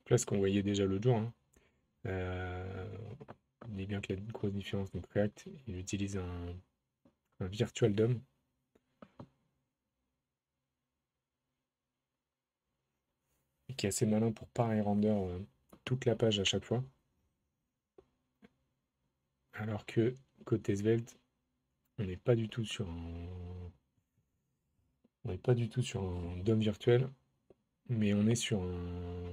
Là, ce qu'on voyait déjà l'autre jour, hein, euh, on dit bien qu'il y a une grosse différence. Donc React, il utilise un virtual DOM et qui est assez malin pour pas render toute la page à chaque fois. Alors que côté Svelte, on n'est pas du tout sur on n'est pas du tout sur un DOM virtuel, mais on est sur un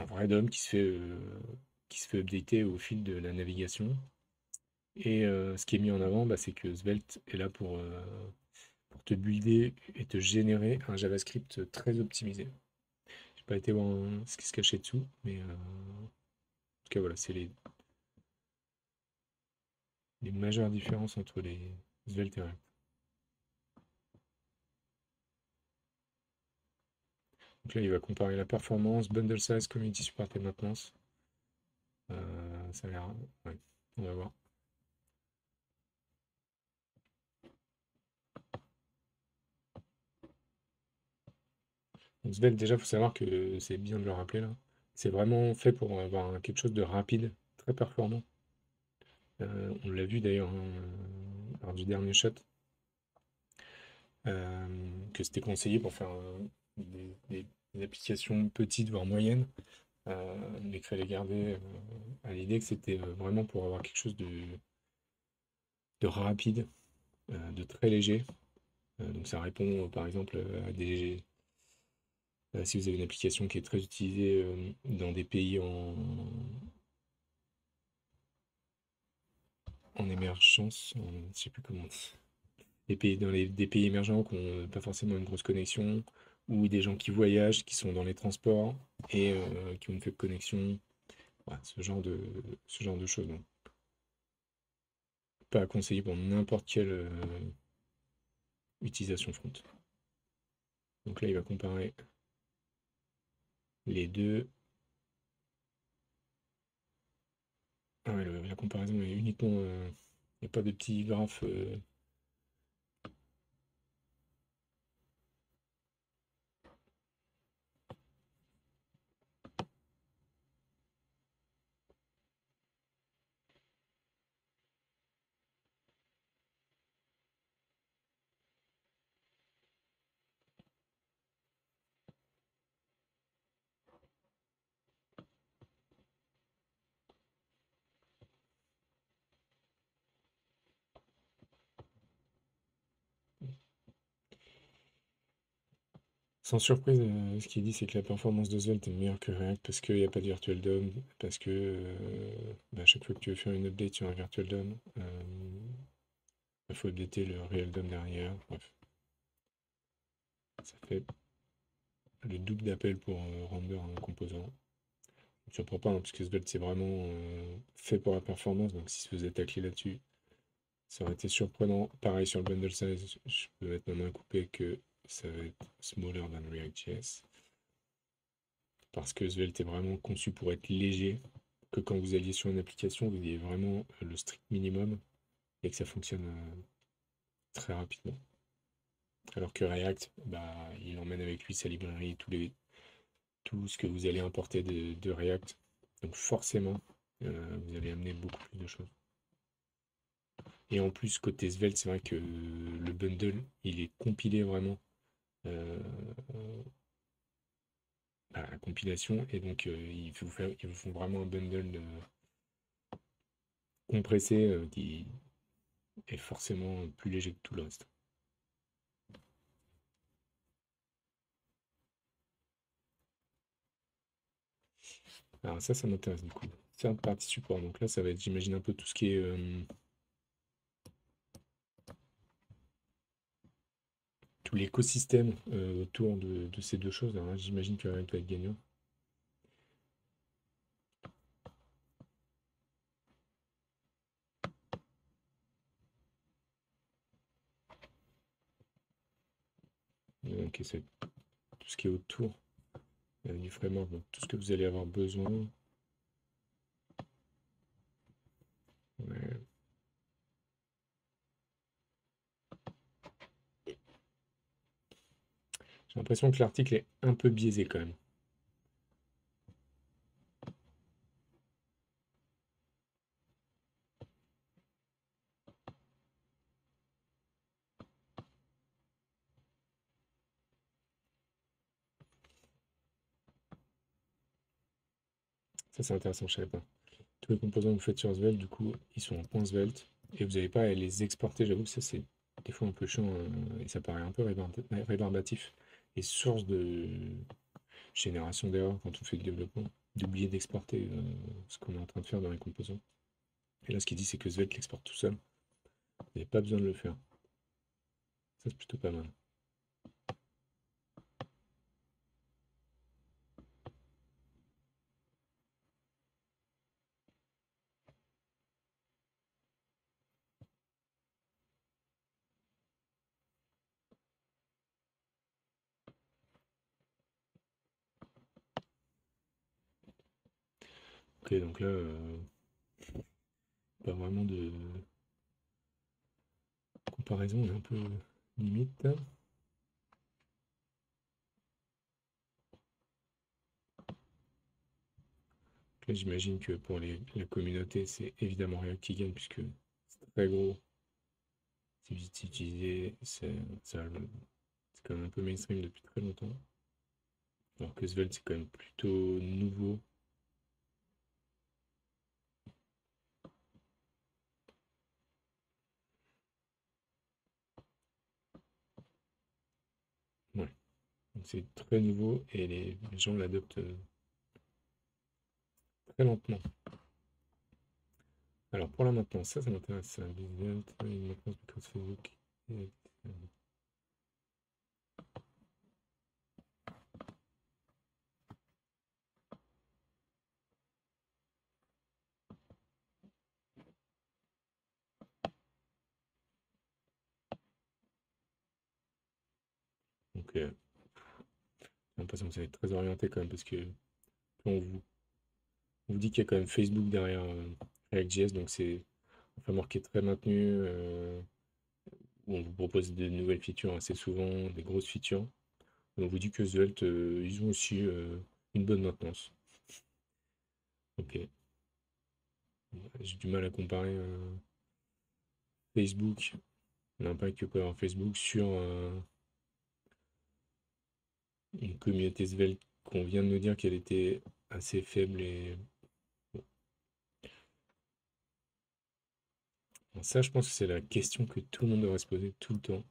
vrai DOM qui se fait updater au fil de la navigation. Et ce qui est mis en avant, bah, c'est que Svelte est là pour te builder et te générer un JavaScript très optimisé. J'ai pas été voir ce qui se cachait dessous, mais en tout cas voilà, c'est les majeures différences entre les Svelte et React. Donc là, il va comparer la performance, bundle size, community support et maintenance. Ça a l'air. Ouais, on va voir. Donc Svelte, déjà, il faut savoir que c'est bien de le rappeler là. C'est vraiment fait pour avoir quelque chose de rapide, très performant. On l'a vu d'ailleurs hein, lors du dernier shot, que c'était conseillé pour faire des applications petites, voire moyennes, mais qu'il fallait garder à l'idée que c'était vraiment pour avoir quelque chose de rapide, de très léger. Donc ça répond par exemple à si vous avez une application qui est très utilisée dans des pays en émergence, je sais plus comment, des pays émergents qui n'ont pas forcément une grosse connexion, ou des gens qui voyagent, qui sont dans les transports et qui ont une faible connexion, voilà, ce genre de choses. Donc, pas à conseiller pour n'importe quelle utilisation front. Donc là, il va comparer les deux. Ah ouais, la comparaison est uniquement. Il n'y a pas de petits graphes. Sans surprise, ce qu'il dit, c'est que la performance de Svelte est meilleure que React parce qu'il n'y a pas de Virtual DOM, parce que à chaque fois que tu veux faire une update sur un Virtual DOM, il faut updater le Real DOM derrière. Bref, ça fait le double d'appel pour render un composant. Je ne surprend pas, hein, parce que Svelte, c'est vraiment fait pour la performance, donc si se faisait tacler là-dessus, ça aurait été surprenant. Pareil sur le bundle size, je peux mettre ma main coupée que ça va être smaller than React.js. Parce que Svelte est vraiment conçu pour être léger, que quand vous alliez sur une application, vous ayez vraiment le strict minimum et que ça fonctionne très rapidement. Alors que React, bah, il emmène avec lui sa librairie, tout ce que vous allez importer de React. Donc forcément, vous allez amener beaucoup plus de choses. Et en plus, côté Svelte, c'est vrai que le bundle, il est compilé vraiment euh, à la compilation. Et donc, ils vous font vraiment un bundle compressé qui est forcément plus léger que tout le reste. Alors ça m'intéresse du coup. C'est un partie support. Donc là, ça va être, j'imagine, un peu tout ce qui est tout l'écosystème autour de ces deux choses. Alors là, j'imagine que React va être gagnant. Ok, c'est tout ce qui est autour du framework, donc tout ce que vous allez avoir besoin. Ouais. J'ai l'impression que l'article est un peu biaisé quand même. Ça, c'est intéressant, je savais pas. Tous les composants que vous faites sur Svelte, du coup, ils sont en point Svelte. Et vous n'avez pas à les exporter. J'avoue que ça, c'est des fois un peu chiant et ça paraît un peu rébarbatif. Et source de génération d'erreurs quand on fait du développement, d'oublier d'exporter ce qu'on est en train de faire dans les composants. Et là, ce qu'il dit, c'est que Svelte l'exporte tout seul. Vous n'avez pas besoin de le faire. Ça, c'est plutôt pas mal. Ok, donc là, pas vraiment de comparaison, est un peu limite. Là, j'imagine que pour la communauté, c'est évidemment React qui gagne, puisque c'est très gros. C'est vite utilisé, c'est quand même un peu mainstream depuis très longtemps. Alors que Svelte, c'est quand même plutôt nouveau. Ouais, donc c'est très nouveau et les gens l'adoptent très lentement. Alors pour la maintenance, ça m'intéresse. Ça. Svelte, une maintenance because Facebook. Donc j'ai l'impression que ça va être très orienté quand même, parce que on vous dit qu'il y a quand même Facebook derrière React.js, donc c'est un framework qui est très maintenu, où on vous propose de nouvelles features assez souvent, des grosses features. Et on vous dit que Svelte, ils ont aussi une bonne maintenance. Ok, j'ai du mal à comparer Facebook, l'impact que peut avoir Facebook sur une communauté Svelte qu'on vient de nous dire qu'elle était assez faible et bon. Alors ça, je pense que c'est la question que tout le monde devrait se poser tout le temps.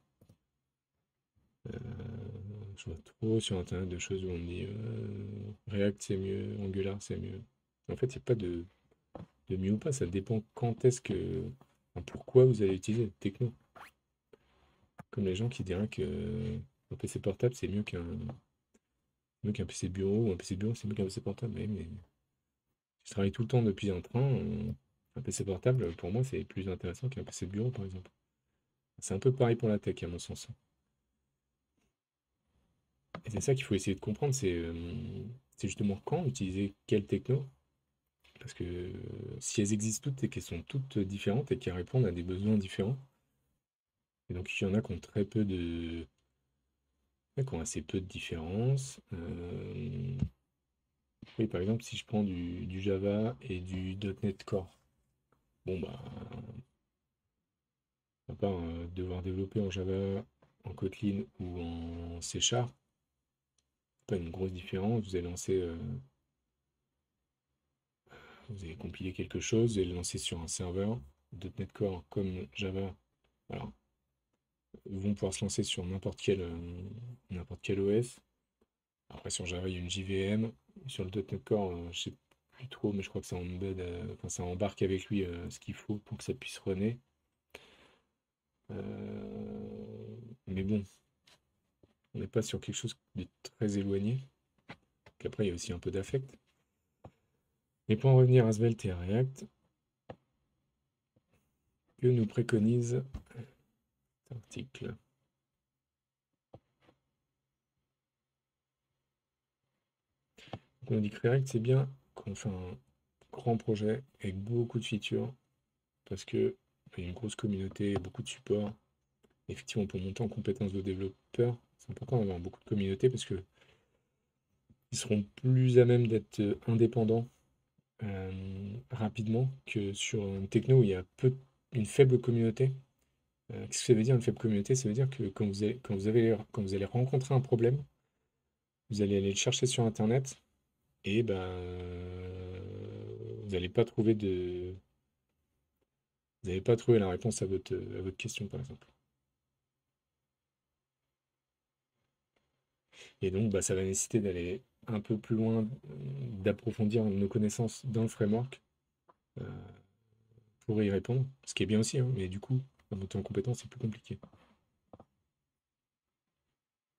Je vois trop sur internet de choses où on dit React c'est mieux, Angular c'est mieux. En fait, il n'y a pas de mieux ou pas, ça dépend quand est-ce que. Enfin, pourquoi vous allez utiliser le techno. Comme les gens qui diraient que un PC portable c'est mieux qu'un PC de bureau, ou un PC de bureau c'est mieux qu'un PC portable. Mais je travaille tout le temps depuis un train, un PC portable pour moi c'est plus intéressant qu'un PC de bureau par exemple. C'est un peu pareil pour la tech à mon sens. Et c'est ça qu'il faut essayer de comprendre, c'est justement quand utiliser quelle techno. Parce que si elles existent toutes et qu'elles sont toutes différentes et qu'elles répondent à des besoins différents, et donc il y en a qui ont très peu de. Ouais, qui ont assez peu de différences. Oui, par exemple, si je prends du Java et du .NET Core, bon bah, à part devoir développer en Java, en Kotlin ou en C Sharp, pas une grosse différence. Vous allez compiler quelque chose et le lancer sur un serveur. .NET Core comme Java, alors, vont pouvoir se lancer sur n'importe quel OS. Après, sur Java, il y a une JVM. Sur le .NET Core, je sais plus trop, mais je crois que ça embed, enfin, ça embarque avec lui ce qu'il faut pour que ça puisse runner. Mais bon, on n'est pas sur quelque chose de très éloigné. Qu'après, il y a aussi un peu d'affect. Mais pour en revenir à Svelte et à React, que nous préconise cet article? On dit que React, c'est bien quand on fait un grand projet avec beaucoup de features, parce que il y a une grosse communauté, beaucoup de support. Effectivement, pour monter en compétences de développeur, c'est important d'avoir beaucoup de communauté parce que ils seront plus à même d'être indépendants rapidement que sur une techno où il y a une faible communauté. Qu'est-ce que ça veut dire une faible communauté? Ça veut dire que quand vous allez rencontrer un problème, vous allez aller le chercher sur Internet et ben, vous n'allez pas trouver de, vous n'allez pas trouver la réponse à votre question, par exemple. Et donc, bah, ça va nécessiter d'aller un peu plus loin, d'approfondir nos connaissances dans le framework euh, pour y répondre. Ce qui est bien aussi, hein, mais du coup, à monter en compétence, c'est plus compliqué.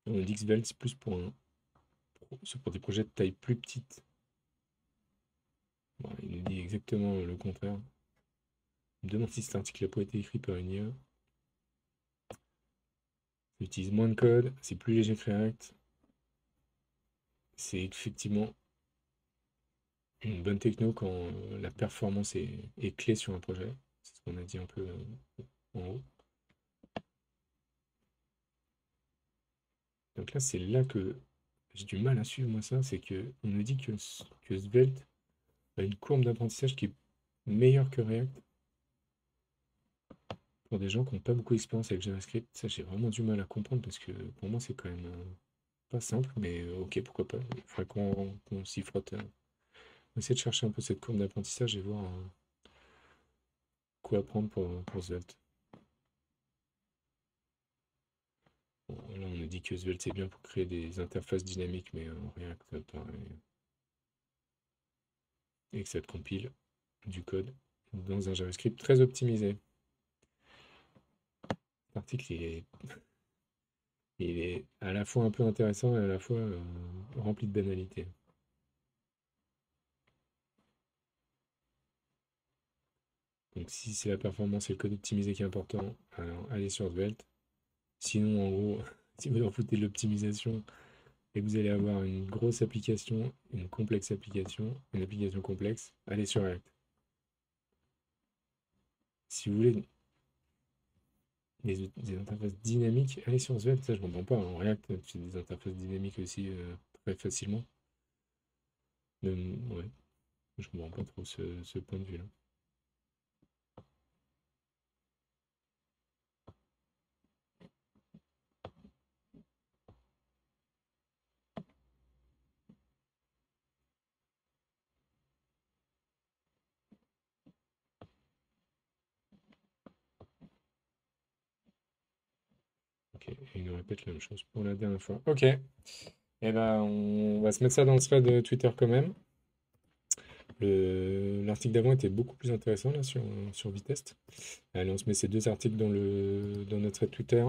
On dit que Svelte, c'est plus c'est pour des projets de taille plus petite. Bon, il nous dit exactement le contraire. Il me demande si cet article n'a pas été écrit par une IA. Ça utilise moins de code, c'est plus léger que React. C'est effectivement une bonne techno quand la performance est clé sur un projet. C'est ce qu'on a dit un peu en haut. Donc là, c'est là que j'ai du mal à suivre moi ça, c'est que on nous dit que Svelte a une courbe d'apprentissage qui est meilleure que React pour des gens qui n'ont pas beaucoup d'expérience avec JavaScript. Ça, j'ai vraiment du mal à comprendre parce que pour moi, c'est quand même pas simple, mais ok, pourquoi pas. Il faudrait qu'on s'y frotte. On va essayer de chercher un peu cette courbe d'apprentissage et voir quoi apprendre pour Svelte. Bon, là, on nous dit que Svelte c'est bien pour créer des interfaces dynamiques, mais en React, pareil. Et que ça te compile du code dans un JavaScript très optimisé. L'article, il est à la fois un peu intéressant et à la fois rempli de banalités. Donc si c'est la performance et le code optimisé qui est important, alors allez sur Svelte. Sinon, en gros, si vous en foutez de l'optimisation et que vous allez avoir une grosse application, une complexe application, une application complexe, allez sur React. Si vous voulez des interfaces dynamiques, allez sur Svelte, ça je comprends pas. En React, tu fais des interfaces dynamiques aussi très facilement. Ouais, je comprends pas trop ce point de vue-là. Ok, et il nous répète la même chose pour la dernière fois. Ok, et ben on va se mettre ça dans le thread Twitter quand même. L'article d'avant était beaucoup plus intéressant là sur Vitest. Allez, on se met ces deux articles dans notre thread Twitter.